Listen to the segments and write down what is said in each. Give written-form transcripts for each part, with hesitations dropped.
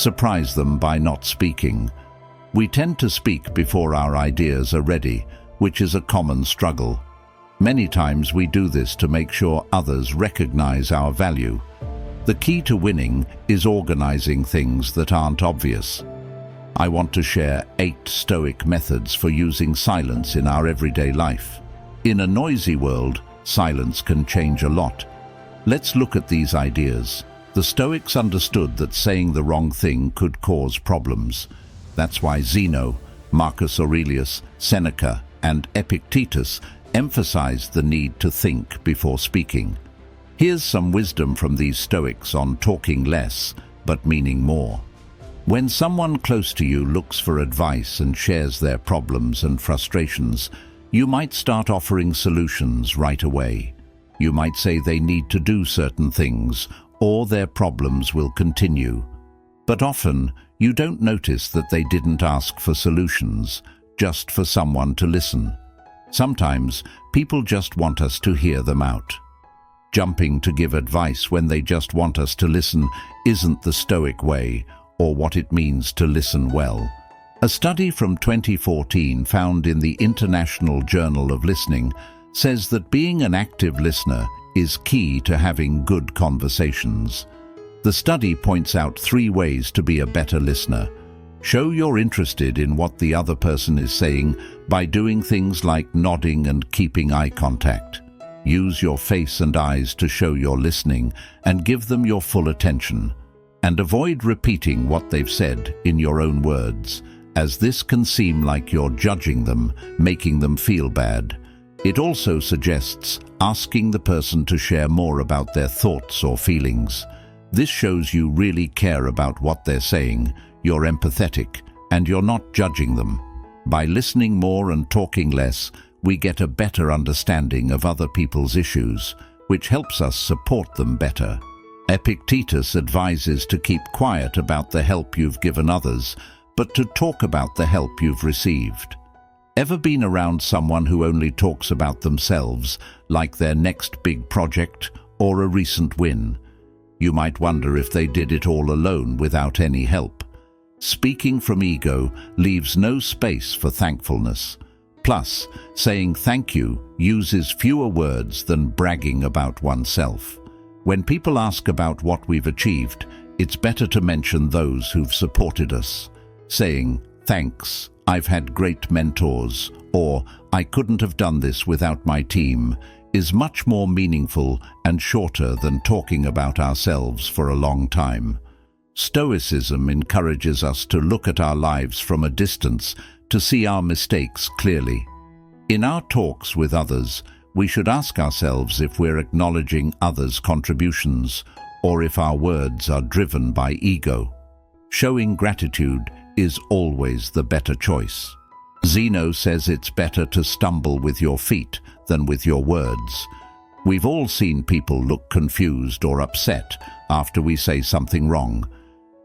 surprise them by not speaking. We tend to speak before our ideas are ready, which is a common struggle. Many times we do this to make sure others recognize our value. The key to winning is organizing things that aren't obvious. I want to share 8 Stoic methods for using silence in our everyday life. In a noisy world, silence can change a lot. Let's look at these ideas. The Stoics understood that saying the wrong thing could cause problems. That's why Zeno, Marcus Aurelius, Seneca, and Epictetus emphasized the need to think before speaking. Here's some wisdom from these Stoics on talking less, but meaning more. When someone close to you looks for advice and shares their problems and frustrations, you might start offering solutions right away. You might say they need to do certain things, or their problems will continue. But often, you don't notice that they didn't ask for solutions, just for someone to listen. Sometimes, people just want us to hear them out. Jumping to give advice when they just want us to listen isn't the Stoic way, or what it means to listen well. A study from 2014 found in the International Journal of Listening says that being an active listener is key to having good conversations. The study points out 3 ways to be a better listener. Show you're interested in what the other person is saying by doing things like nodding and keeping eye contact. Use your face and eyes to show you're listening and give them your full attention. And avoid repeating what they've said in your own words, as this can seem like you're judging them, making them feel bad. It also suggests asking the person to share more about their thoughts or feelings. This shows you really care about what they're saying, you're empathetic, and you're not judging them. By listening more and talking less, we get a better understanding of other people's issues, which helps us support them better. Epictetus advises to keep quiet about the help you've given others, but to talk about the help you've received. Ever been around someone who only talks about themselves, like their next big project or a recent win? You might wonder if they did it all alone without any help. Speaking from ego leaves no space for thankfulness. Plus, saying thank you uses fewer words than bragging about oneself. When people ask about what we've achieved, it's better to mention those who've supported us. Saying, "Thanks, I've had great mentors," or "I couldn't have done this without my team," is much more meaningful and shorter than talking about ourselves for a long time. Stoicism encourages us to look at our lives from a distance to see our mistakes clearly. In our talks with others, we should ask ourselves if we're acknowledging others' contributions or if our words are driven by ego. Showing gratitude is always the better choice. Zeno says it's better to stumble with your feet than with your words. We've all seen people look confused or upset after we say something wrong.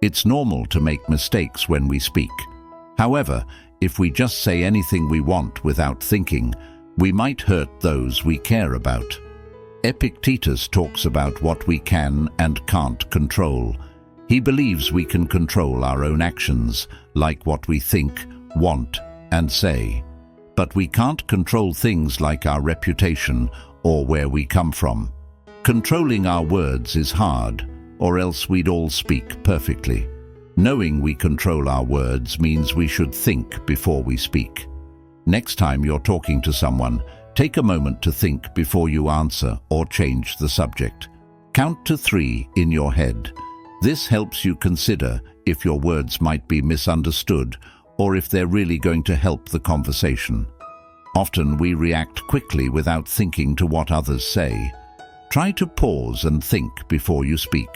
It's normal to make mistakes when we speak. However, if we just say anything we want without thinking, we might hurt those we care about. Epictetus talks about what we can and can't control. He believes we can control our own actions, like what we think, want, and say. But we can't control things like our reputation or where we come from. Controlling our words is hard, or else we'd all speak perfectly. Knowing we control our words means we should think before we speak. Next time you're talking to someone, take a moment to think before you answer or change the subject. Count to 3 in your head. This helps you consider if your words might be misunderstood or if they're really going to help the conversation. Often we react quickly without thinking to what others say. Try to pause and think before you speak.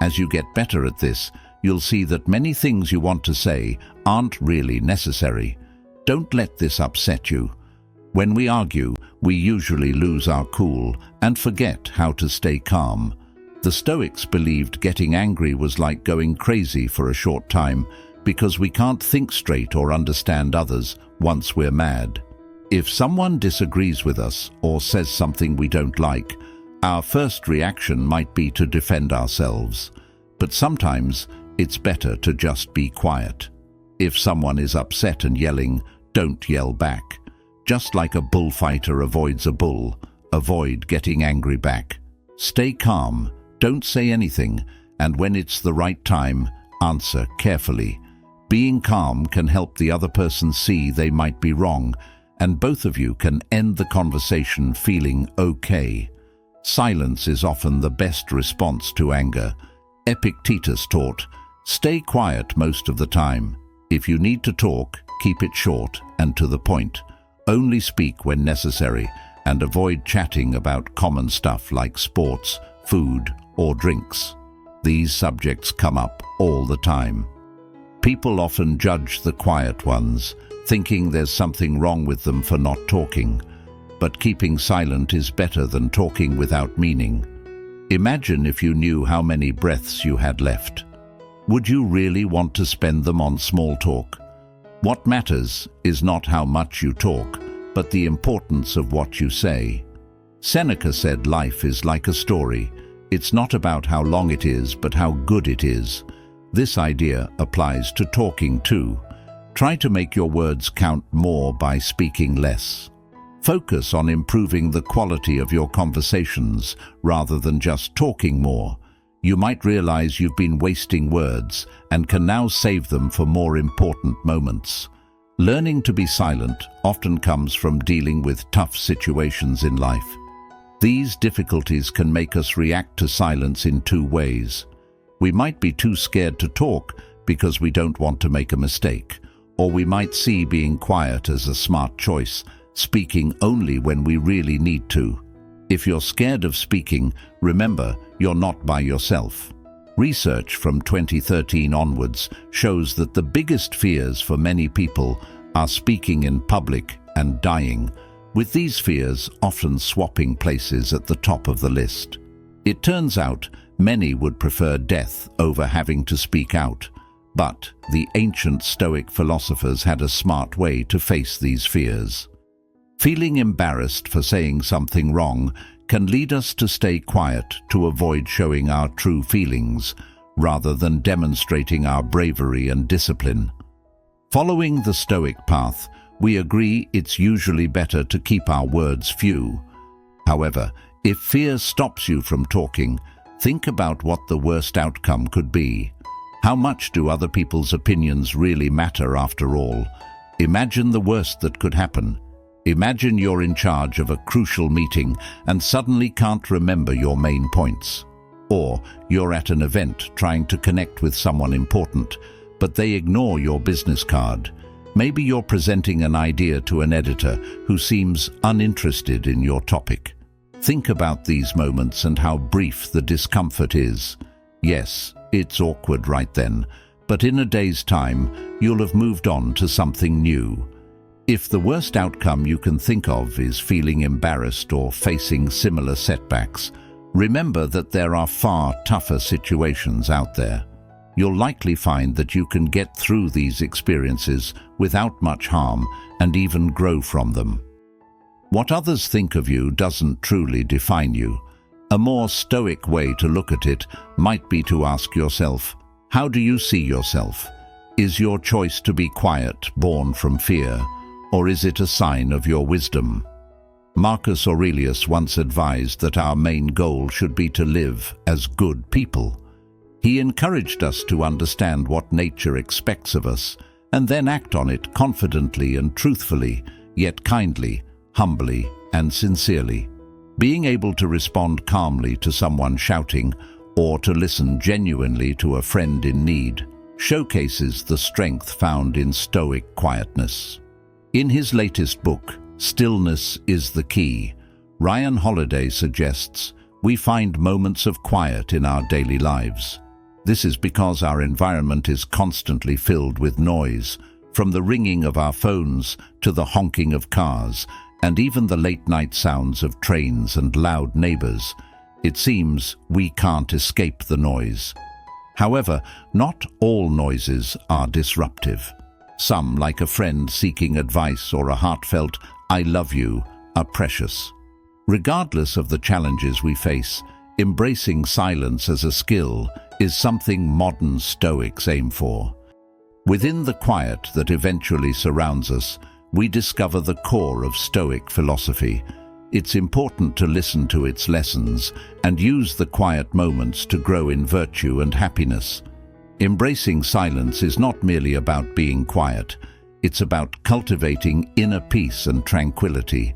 As you get better at this, you'll see that many things you want to say aren't really necessary. Don't let this upset you. When we argue, we usually lose our cool and forget how to stay calm. The Stoics believed getting angry was like going crazy for a short time because we can't think straight or understand others once we're mad. If someone disagrees with us or says something we don't like, our first reaction might be to defend ourselves. But sometimes it's better to just be quiet. If someone is upset and yelling, don't yell back. Just like a bullfighter avoids a bull, avoid getting angry back. Stay calm, don't say anything, and when it's the right time, answer carefully. Being calm can help the other person see they might be wrong, and both of you can end the conversation feeling okay. Silence is often the best response to anger. Epictetus taught, stay quiet most of the time. If you need to talk, keep it short and to the point. Only speak when necessary, and avoid chatting about common stuff like sports, food, or drinks. These subjects come up all the time. People often judge the quiet ones, thinking there's something wrong with them for not talking. But keeping silent is better than talking without meaning. Imagine if you knew how many breaths you had left. Would you really want to spend them on small talk? What matters is not how much you talk, but the importance of what you say. Seneca said life is like a story. It's not about how long it is, but how good it is. This idea applies to talking too. Try to make your words count more by speaking less. Focus on improving the quality of your conversations rather than just talking more. You might realize you've been wasting words and can now save them for more important moments. Learning to be silent often comes from dealing with tough situations in life. These difficulties can make us react to silence in two ways. We might be too scared to talk because we don't want to make a mistake, or we might see being quiet as a smart choice, speaking only when we really need to. If you're scared of speaking, remember, you're not by yourself. Research from 2013 onwards shows that the biggest fears for many people are speaking in public and dying, with these fears often swapping places at the top of the list. It turns out many would prefer death over having to speak out, but the ancient Stoic philosophers had a smart way to face these fears. Feeling embarrassed for saying something wrong can lead us to stay quiet to avoid showing our true feelings, rather than demonstrating our bravery and discipline. Following the Stoic path, we agree it's usually better to keep our words few. However, if fear stops you from talking, think about what the worst outcome could be. How much do other people's opinions really matter after all? Imagine the worst that could happen. Imagine you're in charge of a crucial meeting and suddenly can't remember your main points. Or you're at an event trying to connect with someone important, but they ignore your business card. Maybe you're presenting an idea to an editor who seems uninterested in your topic. Think about these moments and how brief the discomfort is. Yes, it's awkward right then, but in a day's time, you'll have moved on to something new. If the worst outcome you can think of is feeling embarrassed or facing similar setbacks, remember that there are far tougher situations out there. You'll likely find that you can get through these experiences without much harm and even grow from them. What others think of you doesn't truly define you. A more stoic way to look at it might be to ask yourself, how do you see yourself? Is your choice to be quiet born from fear, or is it a sign of your wisdom? Marcus Aurelius once advised that our main goal should be to live as good people. He encouraged us to understand what nature expects of us, and then act on it confidently and truthfully, yet kindly, humbly, and sincerely. Being able to respond calmly to someone shouting, or to listen genuinely to a friend in need, showcases the strength found in Stoic quietness. In his latest book, Stillness is the Key, Ryan Holiday suggests we find moments of quiet in our daily lives. This is because our environment is constantly filled with noise, from the ringing of our phones to the honking of cars, and even the late-night sounds of trains and loud neighbors. It seems we can't escape the noise. However, not all noises are disruptive. Some, like a friend seeking advice or a heartfelt "I love you," are precious. Regardless of the challenges we face, embracing silence as a skill is something modern Stoics aim for. Within the quiet that eventually surrounds us, we discover the core of Stoic philosophy. It's important to listen to its lessons and use the quiet moments to grow in virtue and happiness. Embracing silence is not merely about being quiet. It's about cultivating inner peace and tranquility.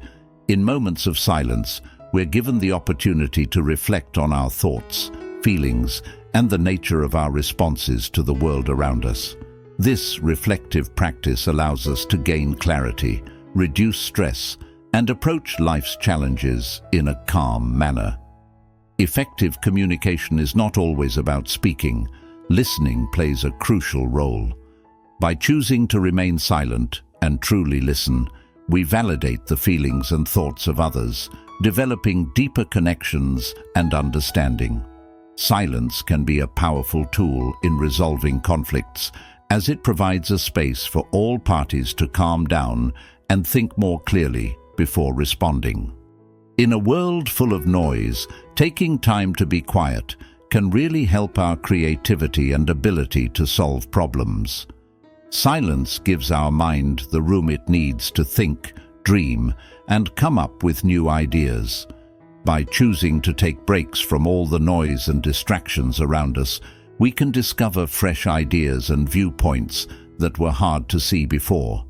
In moments of silence, we're given the opportunity to reflect on our thoughts, feelings, and the nature of our responses to the world around us. This reflective practice allows us to gain clarity, reduce stress, and approach life's challenges in a calm manner. Effective communication is not always about speaking. Listening plays a crucial role. By choosing to remain silent and truly listen, we validate the feelings and thoughts of others, developing deeper connections and understanding. Silence can be a powerful tool in resolving conflicts, as it provides a space for all parties to calm down and think more clearly before responding. In a world full of noise, taking time to be quiet can really help our creativity and ability to solve problems. Silence gives our mind the room it needs to think, dream, and come up with new ideas. By choosing to take breaks from all the noise and distractions around us, we can discover fresh ideas and viewpoints that were hard to see before.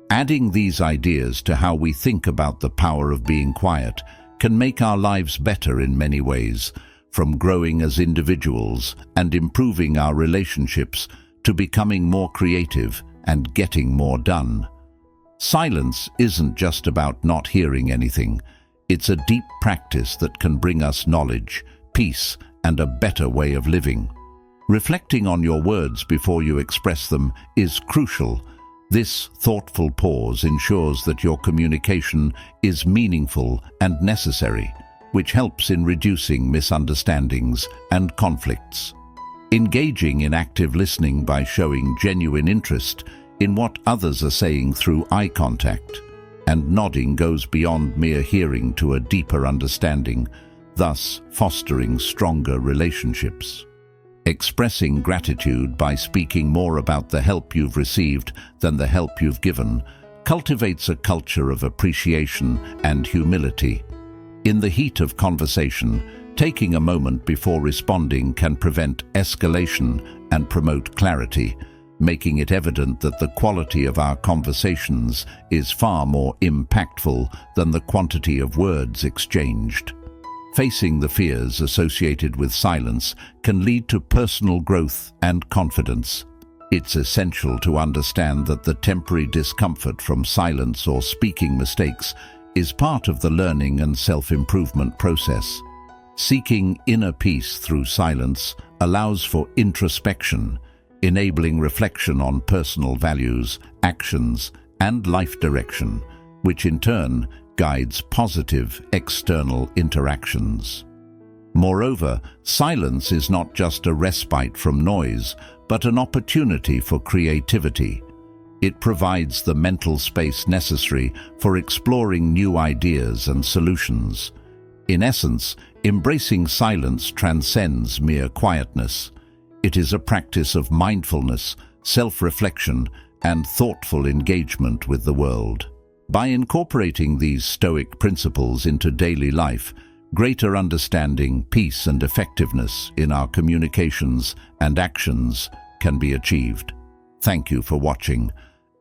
Adding these ideas to how we think about the power of being quiet can make our lives better in many ways, from growing as individuals and improving our relationships to becoming more creative and getting more done. Silence isn't just about not hearing anything. It's a deep practice that can bring us knowledge, peace, and a better way of living. Reflecting on your words before you express them is crucial. This thoughtful pause ensures that your communication is meaningful and necessary, which helps in reducing misunderstandings and conflicts. Engaging in active listening by showing genuine interest in what others are saying through eye contact and nodding goes beyond mere hearing to a deeper understanding, thus fostering stronger relationships. Expressing gratitude by speaking more about the help you've received than the help you've given cultivates a culture of appreciation and humility. In the heat of conversation, taking a moment before responding can prevent escalation and promote clarity, making it evident that the quality of our conversations is far more impactful than the quantity of words exchanged. Facing the fears associated with silence can lead to personal growth and confidence. It's essential to understand that the temporary discomfort from silence or speaking mistakes is part of the learning and self-improvement process. Seeking inner peace through silence allows for introspection, enabling reflection on personal values, actions, and life direction, which in turn guides positive external interactions. Moreover, silence is not just a respite from noise, but an opportunity for creativity. It provides the mental space necessary for exploring new ideas and solutions. In essence, embracing silence transcends mere quietness. It is a practice of mindfulness, self-reflection, and thoughtful engagement with the world. By incorporating these Stoic principles into daily life, greater understanding, peace, and effectiveness in our communications and actions can be achieved. Thank you for watching.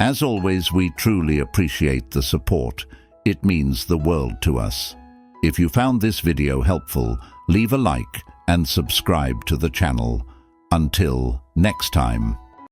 As always, we truly appreciate the support. It means the world to us. If you found this video helpful, leave a like and subscribe to the channel. Until next time.